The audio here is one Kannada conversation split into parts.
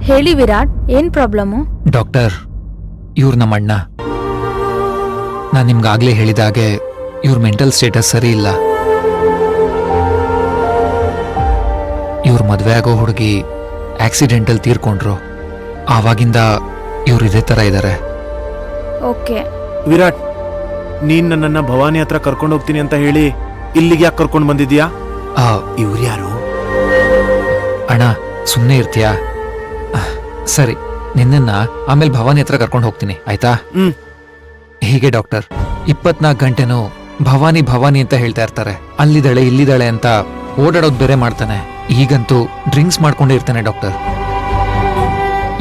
ಹೇಳಿ ವಿರಾಟ್, ಏನ್ ಪ್ರಾಬ್ಲಮ್ಮು? ಡಾಕ್ಟರ್, ಇವ್ರು ನಮ್ಮ ಅಣ್ಣ. ನಾನು ನಿಮ್ಗಾಗ್ಲೇ ಹೇಳಿದಾಗೆ ಇವ್ರ ಮೆಂಟಲ್ ಸ್ಟೇಟಸ್ ಸರಿ ಇಲ್ಲ. ಇವ್ರ ಮದ್ವೆ ಆಗೋ ಹುಡುಗಿ ಆಕ್ಸಿಡೆಂಟಲ್ ತೀರ್ಕೊಂಡ್ರು. ಆವಾಗಿಂದ ಇವ್ರು ಇದೇ ತರ ಇದ್ದಾರೆ. ಓಕೆ ವಿರಾಟ್, ನೀನ್ ನನ್ನನ್ನ ಭವಾನಿ ಹತ್ರ ಕರ್ಕೊಂಡು ಹೋಗ್ತೀನಿ ಅಂತ ಹೇಳಿ ಇಲ್ಲಿಗೆ ಯಾಕೆ ಕರ್ಕೊಂಡು ಬಂದಿದ್ಯಾ? ಇವ್ರು ಯಾರು? ಅಣ್ಣ ಸುಮ್ಮನೆ ಇರ್ತೀಯಾ? ಸರಿ, ನಿನ್ನ ಆಮೇಲೆ ಭವಾನಿ ಹತ್ರ ಕರ್ಕೊಂಡು ಹೋಗ್ತೀನಿ, ಆಯ್ತಾ? ಹೀಗೆ ಡಾಕ್ಟರ್ 24 ಗಂಟೆನೂ ಭವಾನಿ ಭವಾನಿ ಅಂತ ಹೇಳ್ತಾ ಇರ್ತಾರೆ. ಅಲ್ಲಿದ್ದಾಳೆ ಇಲ್ಲಿದ್ದಾಳೆ ಅಂತ ಓಡಾಡೋದ್ ಬೇರೆ ಮಾಡ್ತಾನೆ. ಈಗಂತೂ ಡ್ರಿಂಕ್ಸ್ ಮಾಡ್ಕೊಂಡೇ ಇರ್ತಾನೆ ಡಾಕ್ಟರ್.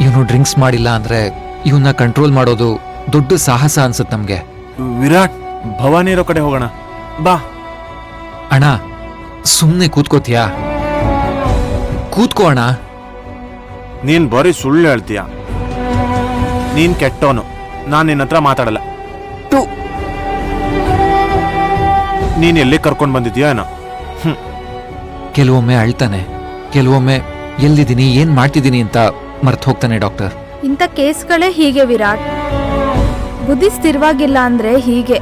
ಇವನು ಡ್ರಿಂಕ್ಸ್ ಮಾಡಿಲ್ಲ ಅಂದ್ರೆ ಇವನ್ನ ಕಂಟ್ರೋಲ್ ಮಾಡೋದು ದೊಡ್ಡ ಸಾಹಸ ಅನ್ಸುತ್ತೆ ನಮ್ಗೆ. ವಿರಾಟ್, ಭವಾನಿ ಇರೋ ಕಡೆ ಹೋಗೋಣ ಬಾ. ಅಣ್ಣ ಸುಮ್ನೆ ಕೂತ್ಕೋತೀಯಾ? ಕೂತ್ಕೋ ಅಣ್ಣ. ನೀನ್ ಬರೀ ಸುಳ್ಳು ಹೇಳ್ತೀಯ. ನೀನ್ ಕೆಟ್ಟವನು, ನಾನ್ ನಿನ್ನ ಹತ್ರ ಮಾತಾಡಲ್ಲ. ನೀನ್ ಎಲ್ಲಿ ಕರ್ಕೊಂಡ್ ಬಂದಿದ್ಯಾ ಏನೋ? ಕೆಲವೊಮ್ಮೆ ಅಳ್ತಾನೆ, ಕೆಲವೊಮ್ಮೆ ಎಲ್ಲಿದ್ದೀನಿ ಏನ್ ಮಾಡ್ತಿದ್ದೀನಿ ಅಂತ ಮರ್ತ್ ಹೋಗ್ತಾನೆ ಡಾಕ್ಟರ್. ಇಂಥ ಕೇಸ್ಗಳೇ ಹೀಗೆ ವಿರಾಟ್. ಬುದ್ಧಿ ಸ್ಥಿರವಾಗಿಲ್ಲ ಅಂದ್ರೆ ಹೀಗೆ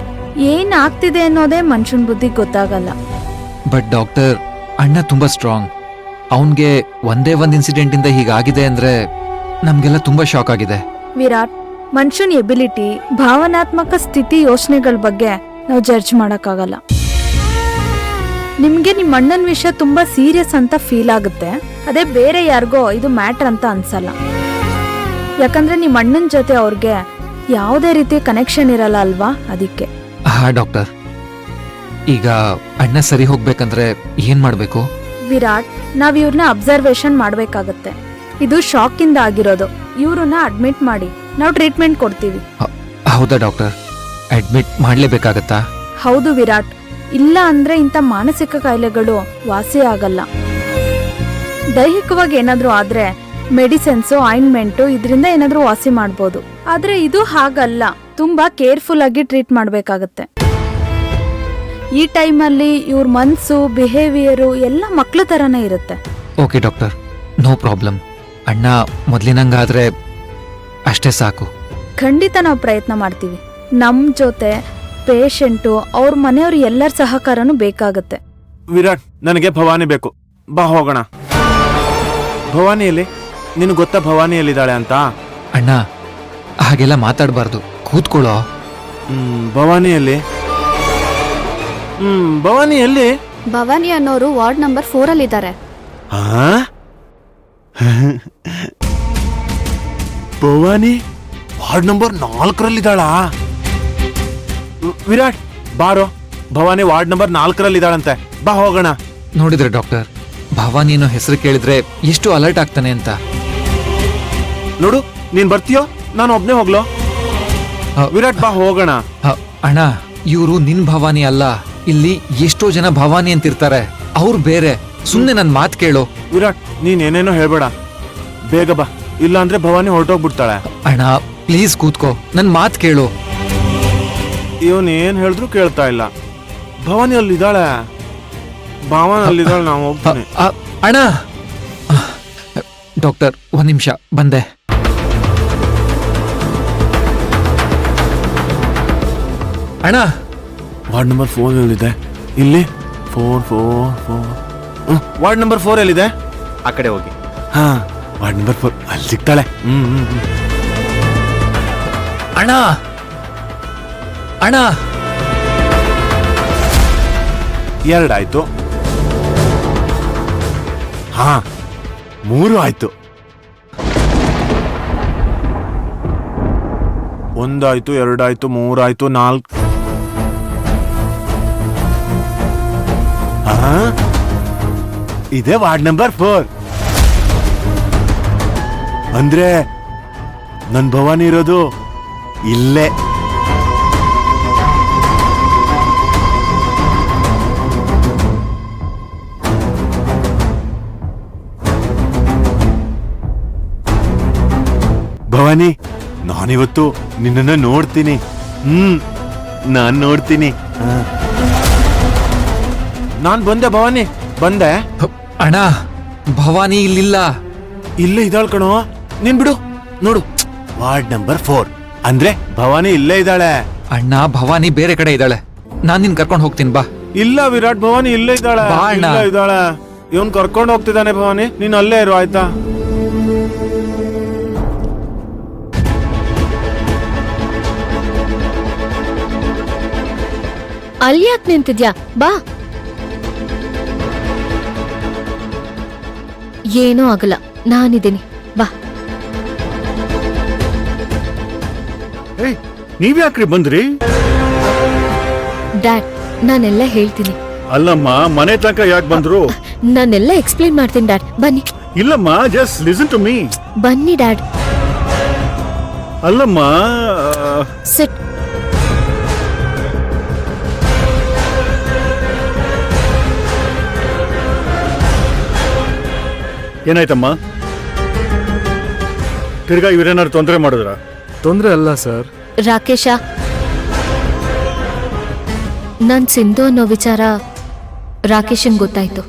ಏನ್ ಆಗ್ತಿದೆ ಅನ್ನೋದೇ ಮನುಷ್ಯನ್ ಬುದ್ಧಿ ಗೊತ್ತಾಗಲ್ಲ. ಬಟ್ ಡಾಕ್ಟರ್, ಅಣ್ಣ ತುಂಬಾ ಸ್ಟ್ರಾಂಗ್. ಅವನ್ಗೆ ಒಂದೇ ಒಂದ್ ಇನ್ಸಿಡೆಂಟ್ ಇಂದ ಹೀಗಾಗಿದೆ ಅಂದ್ರೆ ನಮ್ಗೆಲ್ಲ ತುಂಬಾ ಶಾಕ್ ಆಗಿದೆ. ವಿರಾಟ್, ಮನುಷ್ಯನ್ ಎಬಿಲಿಟಿ, ಭಾವನಾತ್ಮಕ ಸ್ಥಿತಿ, ಯೋಚನೆಗಳ ಬಗ್ಗೆ ನಾವು ಜಡ್ಜ್ ಮಾಡಕ್ಕಾಗಲ್ಲ. ನಿಮ್ಗೆ ನಿಮ್ಮ ಅಣ್ಣನ ವಿಷಯ ತುಂಬಾ ಸೀರಿಯಸ್ ಅಂತ ಫೀಲ್ ಆಗುತ್ತೆ. ಅದೇ ಬೇರೆ ಯಾರಿಗೋ ಇದು ಮ್ಯಾಟರ್ ಅಂತ ಅನ್ಸಲ್ಲ. ಯಾಕಂದ್ರೆ ನಿಮ್ಮ ಅಣ್ಣನ ಜೊತೆ ಅವ್ರಿಗೆ ಯಾವುದೇ ರೀತಿಯ ಕನೆಕ್ಷನ್ ಇರಲ್ಲ ಅಲ್ವಾ, ಅದಕ್ಕೆ. ಹಾ ಡಾಕ್ಟರ್, ಈಗ ಅಣ್ಣ ಸರಿ ಹೋಗ್ಬೇಕಂದ್ರೆ ಏನ್ ಮಾಡ್ಬೇಕು? ವಿರಾಟ್, ನಾವ್ ಇವ್ರನ್ನ ಅಬ್ಸರ್ವೇಷನ್ ಮಾಡ್ಬೇಕಾಗತ್ತೆ. ಇದು ಶಾಕ್ ಇಂದ ಆಗಿರೋದು. ಇವ್ರನ್ನ ಅಡ್ಮಿಟ್ ಮಾಡಿ ನಾವು ಟ್ರೀಟ್ಮೆಂಟ್ ಕೊಡ್ತೀವಿ. ಹೌದಾ ಡಾಕ್ಟರ್? ಅಡ್ಮಿಟ್ ಮಾಡ್ಲೇಬೇಕಾಗತ್ತಾ? ಹೌದು ವಿರಾಟ್, ಇಲ್ಲ ಅಂದ್ರೆ ಇಂಥ ಮಾನಸಿಕ ಕಾಯಿಲೆಗಳು ವಾಸಿ ಆಗಲ್ಲ. ದೈಹಿಕವಾಗಿ ಏನಾದ್ರೂ ಆದ್ರೆ ಮೆಡಿಸಿನ್ಸು, ಆಯಿಂಟ್ಮೆಂಟು ಇದರಿಂದ ಏನಾದ್ರೂ ವಾಸಿ ಮಾಡ್ಬೋದು. ಆದ್ರೆ ಇದು ಹಾಗಲ್ಲ, ತುಂಬಾ ಕೇರ್ಫುಲ್ ಆಗಿ ಟ್ರೀಟ್ ಮಾಡ್ಬೇಕಾಗತ್ತೆ. ಈ ಟೈಮಲ್ಲಿ ಇವ್ರ ಮನ್ಸು, ಬಿಹೇವಿಯರು ಎಲ್ಲ ಮಕ್ಳ ತರನೇ ಇರುತ್ತೆ. Okay doctor, no problem. ಅಣ್ಣ ಮೊದ್ಲಿನಂಗಾದ್ರೆ ಅಷ್ಟೇ ಸಾಕು. ಖಂಡಿತ ನಾವು ಪ್ರಯತ್ನ ಮಾಡ್ತೀವಿ. ನಮ್ ಜೊತೆ ಪೇಷಂಟು, ಅವ್ರ ಮನೆಯವ್ರು ಎಲ್ಲರ ಸಹಕಾರನೂ ಬೇಕಾಗತ್ತೆ. ವಿರಾಟ್, ನನಗೆ ಭವಾನಿ ಬೇಕು, ಬಾ ಹೋಗೋಣ. ಭವಾನಿಯಲ್ಲಿ ನಿನಗೆ ಗೊತ್ತಾ ಭವಾನಿ ಎಲ್ಲಿದ್ದಾಳೆ ಅಂತ? ಅಣ್ಣ ಹಾಗೆಲ್ಲ ಮಾತಾಡಬಾರ್ದು, ಕೂತ್ಕೊಳ್ಳೋ. ಭವಾನಿಯಲ್ಲಿ ಭವಾನಿಯಲ್ಲಿ ಭವಾನಿ ಅನ್ನೋರು ವಾರ್ಡ್ ನಂಬರ್ 4 ಅಲ್ಲಿ ಇದ್ದಾರೆ. ಭವಾನಿ ವಾರ್ಡ್ ನಂಬರ್ 4ರಲ್ಲಿದ್ದಾಳಾ? ವಿರಾಟ್ ಬಾರೋ, ಭವಾನಿ ವಾರ್ಡ್ ನಂಬರ್ 4ರಲ್ಲಿದ್ದಾಳಂತೆ, ಬಾ ಹೋಗೋಣ. ನೋಡಿದ್ರೆ ಡಾಕ್ಟರ್, ಭವಾನಿ ಅನ್ನೋ ಹೆಸರು ಕೇಳಿದ್ರೆ ಎಷ್ಟು ಅಲರ್ಟ್ ಆಗ್ತಾನೆ ಅಂತ. ನೋಡು, ನೀನ್ ಬರ್ತೀಯೋ ನಾನು ಒಬ್ನೇ ಹೋಗ್ಲೋ? ವಿರಾಟ್ ಬಾ ಹೋಗೋಣ. ಅಣ್ಣ, ಇವರು ನಿನ್ ಭವಾನಿ ಅಲ್ಲ. ಇಲ್ಲಿ ಎಷ್ಟೋ ಜನ ಭವಾನಿ ಅಂತಿರ್ತಾರೆ, ಅವ್ರು ಬೇರೆ. ಸುಮ್ನೆ ನನ್ ಮಾತ್ ಕೇಳು. ವಿರಾಟ್, ನೀನ್ ಏನೇನೋ ಹೇಳ್ಬೇಡ, ಬೇಗ ಬಾ, ಇಲ್ಲ ಅಂದ್ರೆ ಭವಾನಿ ಹೊರಟೋಗ್ಬಿಡ್ತಾಳೆ. ಅಣ್ಣ ಪ್ಲೀಸ್ ಕೂತ್ಕೋ, ನನ್ ಮಾತ್ ಕೇಳು. ಇವನ್ ಏನ್ ಹೇಳಿದ್ರು ಕೇಳ್ತಾ ಇಲ್ಲ. ಭವಾನಿ ಅಲ್ಲಿದ್ದಾಳೆ, ಭವಾನಿ ಅಲ್ಲಿದ್ದಾಳೆ, ನಾವು ಹೋಗ್ತೀನಿ. ಅಣ್ಣ, ಡಾಕ್ಟರ್ ಒಂದ್ ನಿಮಿಷ ಬಂದೆ. ಅಣ್ಣ, ವಾರ್ಡ್ ನಂಬರ್ 4 ಎಲ್ಲಿದೆ? ಇಲ್ಲಿ 4 ವಾರ್ಡ್ ನಂಬರ್ 4 ಎಲ್ಲಿದೆ? ಆ ಕಡೆ ಹೋಗಿ. ಹಾ, ವಾರ್ಡ್ ನಂಬರ್ 4 ಅಲ್ಲಿ ಸಿಗ್ತಾಳೆ. ಅಣ್ಣ ಅಣ್ಣ, 2 ಆಯ್ತು. ಹಾ, 3 ಆಯ್ತು. 1 ಆಯ್ತು, 2 ಆಯ್ತು, 3 ಆಯ್ತು, 4. ಇದೇ ವಾರ್ಡ್ ನಂಬರ್ 4. ಅಂದ್ರೆ ನನ್ ಭವಾನಿ ಇರೋದು ಇಲ್ಲೇ. ಭವಾನಿ, ನಾನಿವತ್ತು ನಿನ್ನನ್ನ ನೋಡ್ತೀನಿ. ನಾನ್ ನೋಡ್ತೀನಿ. ನಾನ್ ಬಂದೆ ಭವಾನಿ, ಬಂದೆ. ಅಣ್ಣ, ಭವಾನಿ ಇಲ್ಲಿಲ್ಲ. ಇಲ್ಲೇ ಇದ್ದಾಳ್ ಕಣೋ. ನೀನ್ ಬಿಡು. ನೋಡು, ವಾರ್ಡ್ ನಂಬರ್ 4 ಅಂದ್ರೆ ಭವಾನಿ ಇಲ್ಲೇ ಇದ್ದಾಳೆ. ಅಣ್ಣ ಭವಾನಿ ಬೇರೆ ಕಡೆ ಇದ್ದಾಳೆ, ನಾನ್ ನಿನ್ ಕರ್ಕೊಂಡು ಹೋಗ್ತೀನಿ ಬಾ. ಇಲ್ಲ ವಿರಾಟ್, ಭವಾನಿ ಇಲ್ಲೇ ಇದ್ದಾಳೆ. ಬಾ ಅಣ್ಣ. ಇಲ್ಲೇ ಇದ್ದಾಳೆ. ಇವನ್ ಕರ್ಕೊಂಡು ಹೋಗ್ತಿದ್ದಾನೆ ಭವಾನಿ, ನೀನ್ ಅಲ್ಲೇ ಇರು ಆಯ್ತಾ? ಅಲ್ಲಿ ಯಾಕೆ ನಿಂತಿದ್ಯಾ? ಬಾ. ಏನೂ ಆಗಲ್ಲ, ನಾನಿದ್ದೀನಿ, ಬಾ. ನೀವ್ಯಾಕ್ರಿ ಬಂದ್ರಿ? ಡ್ಯಾಡ್, ನಾನೆಲ್ಲ ಹೇಳ್ತೀನಿ. ಅಲ್ಲಮ್ಮ, ಮನೆ ತನಕ ಯಾಕೆ ಬಂದ್ರು? ನಾನೆಲ್ಲ ಎಕ್ಸ್ಪ್ಲೇನ್ ಮಾಡ್ತೀನಿ ಡ್ಯಾಡ್, ಬನ್ನಿ. ಇಲ್ಲಮ್ಮ, ಜಸ್ಟ್ ಲಿಸನ್ ಟು ಮೀ. ಬನ್ನಿ ಡ್ಯಾಡ್. ಅಲ್ಲಮ್ಮ, ಸಿಟ್. ಏನಾಯ್ತಮ್ಮ? ತಿರ್ಗಾ ಇವ್ರೇನಾದ್ರು ತೊಂದರೆ ಮಾಡಿದ್ರ? ತೊಂದ್ರೆ ಅಲ್ಲ ಸರ್. ರಾಕೇಶ, ನನ್ ಸಿಂಧು ಅನ್ನೋ ವಿಚಾರ ರಾಕೇಶನ್ ಗೊತ್ತಾಯ್ತು.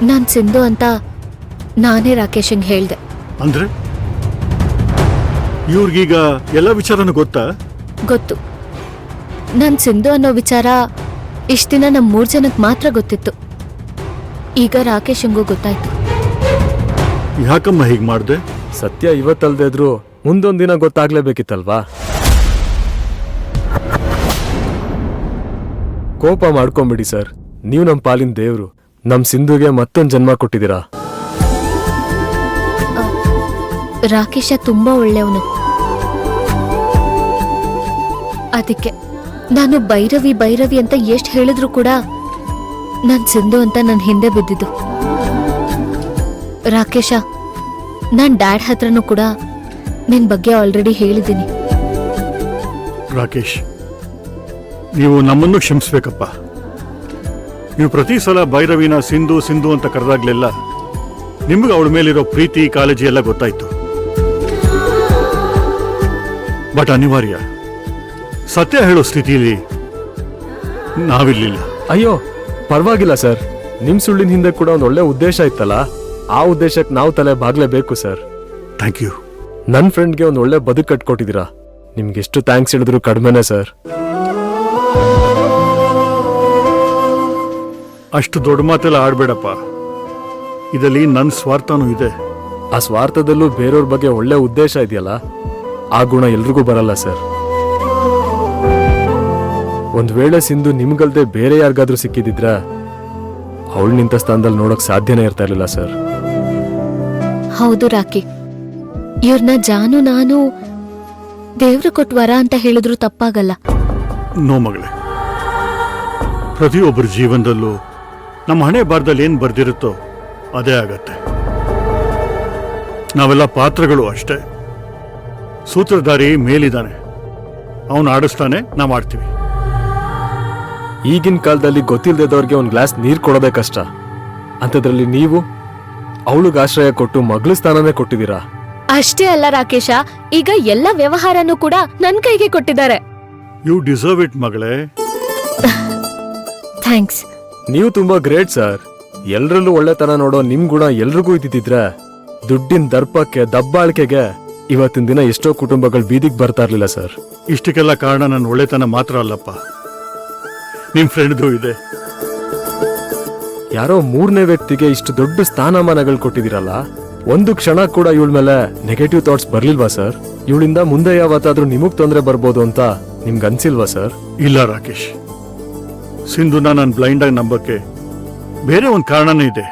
ನಾನ್ ಸಿಂಧು ಅಂತ ನಾನೇ ರಾಕೇಶಂಗ್ ಹೇಳ್ದೆ. ಅಂದ್ರೆ ಇವ್ರಿಗೀಗ ಎಲ್ಲ ವಿಚಾರನೂ ಗೊತ್ತಾ? ಗೊತ್ತು. ನನ್ ಸಿಂಧು ಅನ್ನೋ ವಿಚಾರ ಇಷ್ಟ ದಿನ ನಮ್ 3 ಜನಕ್ಕೆ ಮಾತ್ರ ಗೊತ್ತಿತ್ತು. ಈಗ ರಾಕೇಶಂಗೂ ಗೊತ್ತಾಯ್ತು. ಯಾಕಮ್ಮ ಹೀಗ್ ಮಾಡ್ದೆ? ಸತ್ಯ ಇವತ್ತಲ್ದೇ ಇದ್ರು ಮುಂದೊಂದಿನ ಗೊತ್ತಾಗ್ಲೇಬೇಕಿತ್ತಲ್ವಾ? ಕೋಪ ಮಾಡ್ಕೊಂಬಿಡಿ ಸರ್, ನೀವು ನಮ್ ಪಾಲಿನ ದೇವ್ರು. ನಮ್ ಸಿಂಧುಗೆ ಮತ್ತೊಂದ್ ಜನ್ಮ ಕೊಟ್ಟಿದ್ದೀರಾ. ರಾಕೇಶ ತುಂಬಾ ಒಳ್ಳೆಯವನು. ಅದಕ್ಕೆ ನಾನು ಭೈರವಿ ಭೈರವಿ ಅಂತ ಎಷ್ಟು ಹೇಳಿದ್ರು ಕೂಡ ನನ್ ಸಿಂಧು ಅಂತ ನನ್ ಹಿಂದೆ ಬಿದ್ದಿದ್ದು. ರಾಕೇಶ, ನಾನ್ ಡ್ಯಾಡ್ ಹತ್ರನೂ ಕೂಡ ನಿನ್ ಬಗ್ಗೆ ಆಲ್ರೆಡಿ ಹೇಳಿದ್ದೀನಿ. ರಾಕೇಶ್, ನೀವು ನಮ್ಮನ್ನು ಕ್ಷಮಿಸ್ಬೇಕಪ್ಪ. ನೀವು ಪ್ರತಿ ಸಲ ಭೈರವಿನ ಸಿಂಧು ಸಿಂಧು ಅಂತ ಕರೆದಾಗ್ಲೆಲ್ಲ ನಿಮ್ಗೆ ಅವಳ ಮೇಲಿರೋ ಪ್ರೀತಿ ಕಾಳಜಿ ಎಲ್ಲ ಗೊತ್ತಾಯ್ತು. ಬಟ್ ಅನಿವಾರ್ಯ, ಸತ್ಯ ಹೇಳೋ ಸ್ಥಿತಿಯಲ್ಲಿ ನಾವಿರ್ಲಿಲ್ಲ. ಅಯ್ಯೋ ಪರವಾಗಿಲ್ಲ ಸರ್, ನಿಮ್ ಸುಳ್ಳಿನ ಹಿಂದೆ ಕೂಡ ಒಂದ್ ಒಳ್ಳೆ ಉದ್ದೇಶ ಇತ್ತಲ್ಲ, ಆ ಉದ್ದೇಶಕ್ಕೆ ನಾವು ತಲೆ ಬಾಗ್ಲೇಬೇಕು ಸರ್. Thank you. ನನ್ ಫ್ರೆಂಡ್ಗೆ ಒಂದ್ ಒಳ್ಳೆ ಬದುಕು ಕಟ್ಕೊಟ್ಟಿದ್ದೀರಾ. ನಿಮ್ಗೆ ಎಷ್ಟು ಥ್ಯಾಂಕ್ಸ್ ಹೇಳಿದ್ರು ಕಡಿಮೆನೆ ಸರ್. ಅಷ್ಟು ದೊಡ್ಡ ಮಾತೆಲ್ಲ ಆಡ್ಬೇಡಪ್ಪ. ಇದರಲ್ಲಿ ನನ್ನ ಸ್ವಾರ್ಥನೂ ಇದೆ. ಆ ಸ್ವಾರ್ಥದಲ್ಲೂ ಬೇರೆಯವ್ರ ಬಗ್ಗೆ ಒಳ್ಳೆ ಉದ್ದೇಶ ಇದೆಯಲ್ಲ, ಆ ಗುಣ ಎಲ್ರಿಗೂ ಬರಲ್ಲ ಸರ್. ಒಂದ್ ವೇಳೆ ಸಿಂಧು ನಿಮ್ಗಲ್ದೆ ಬೇರೆ ಯಾರಿಗಾದ್ರೂ ಸಿಕ್ಕಿದಿದ್ರ ಅವಳು ನಿಂತ ಸ್ಥಾನದಲ್ಲಿ ನೋಡಕ್ ಸಾಧ್ಯನೇ ಇರ್ತಾ ಇರ್ಲಿಲ್ಲ ಸರ್. ಹೌದು ರಾಕಿ, ಇವ್ರನ್ನ ಜಾನು ನಾನು ದೇವ್ರು ಕೊಟ್ಟ ವರ ಅಂತ ಹೇಳಿದ್ರು ತಪ್ಪಾಗಲ್ಲ. ನೋ ಮಗಳೇ, ಪ್ರತಿಯೊಬ್ಬರ ಜೀವನದಲ್ಲೂ ನಮ್ಮ ಹಣೆ ಬಾರದಲ್ಲಿ ಏನ್ ಬರ್ದಿರುತ್ತೋ ಅದೇ ಆಗತ್ತೆ. ನಾವೆಲ್ಲ ಪಾತ್ರಗಳು ಅಷ್ಟೇ. ಸೂತ್ರಧಾರಿ ಮೇಲಿದ್ದಾನೆ, ಅವನು ಆಡಿಸ್ತಾನೆ, ನಾವು ಆಡ್ತೀವಿ. ಈಗಿನ ಕಾಲದಲ್ಲಿ ಗೊತ್ತಿಲ್ದೇದವ್ರಿಗೆ ಒಂದ್ ಗ್ಲಾಸ್ ನೀರ್ ಕೊಡೋದೇ ಕಷ್ಟ. ಅಂಥದ್ರಲ್ಲಿ ನೀವು ಅವಳಿಗೆ ಆಶ್ರಯ ಕೊಟ್ಟು ಮಗಳ ಸ್ಥಾನನೇ ಕೊಟ್ಟಿದ್ದೀರಾ. ಅಷ್ಟೇ ಅಲ್ಲ ರಾಕೇಶ, ಈಗ ಎಲ್ಲ ವ್ಯವಹಾರನೂ ಕೂಡ ನನ್ ಕೈಗೆ ಕೊಟ್ಟಿದ್ದಾರೆ. ಯು ಡಿಸರ್ವ್ ಇಟ್ ಮಗಳೇ. ಥ್ಯಾಂಕ್ಸ್. ನೀವು ತುಂಬಾ ಗ್ರೇಟ್ ಸರ್. ಎಲ್ರಲ್ಲೂ ಒಳ್ಳೆತನ ನೋಡೋ ನಿಮ್ ಗುಣ ಎಲ್ರಿಗೂ ಇದ್ದಿದ್ರೆ ದುಡ್ಡಿನ ದರ್ಪಕ್ಕೆ ದಬ್ಬಾಳಿಕೆಗೆ ಇವತ್ತಿನ ದಿನ ಎಷ್ಟೋ ಕುಟುಂಬಗಳು ಬೀದಿಗೆ ಬರ್ತಾ ಇರ್ಲಿಲ್ಲ ಸರ್. ಇಷ್ಟಕ್ಕೆಲ್ಲ ಕಾರಣ ನನ್ನ ಒಳ್ಳೆತನ ಮಾತ್ರ ಅಲ್ಲಪ್ಪ, ನಿಮ್ ಫ್ರೆಂಡ್ದು ಇದೆ. ಯಾರೋ 3ನೇ ವ್ಯಕ್ತಿಗೆ ಇಷ್ಟು ದೊಡ್ಡ ಸ್ಥಾನಮಾನಗಳು ಕೊಟ್ಟಿದ್ದೀರಲ್ಲ, ಒಂದು ಕ್ಷಣ ಕೂಡ ಇವಳ ಮೇಲೆ ನೆಗೆಟಿವ್ ಥಾಟ್ಸ್ ಬರ್ಲಿಲ್ವಾ ಸರ್? ಇವಳಿಂದ ಮುಂದೆ ಯಾವತ್ತಾದ್ರೂ ನಿಮಗ್ ತೊಂದರೆ ಬರ್ಬೋದು ಅಂತ ನಿಮ್ಗೆ ಅನ್ಸಿಲ್ವಾ ಸರ್? ಇಲ್ಲ ರಾಕೇಶ್, ಸಿಂಧುನ ನಾನು ಬ್ಲೈಂಡ್ ಆಗಿ ನಂಬಕ್ಕೆ ಬೇರೆ ಒಂದು ಕಾರಣನೇ ಇದೆ.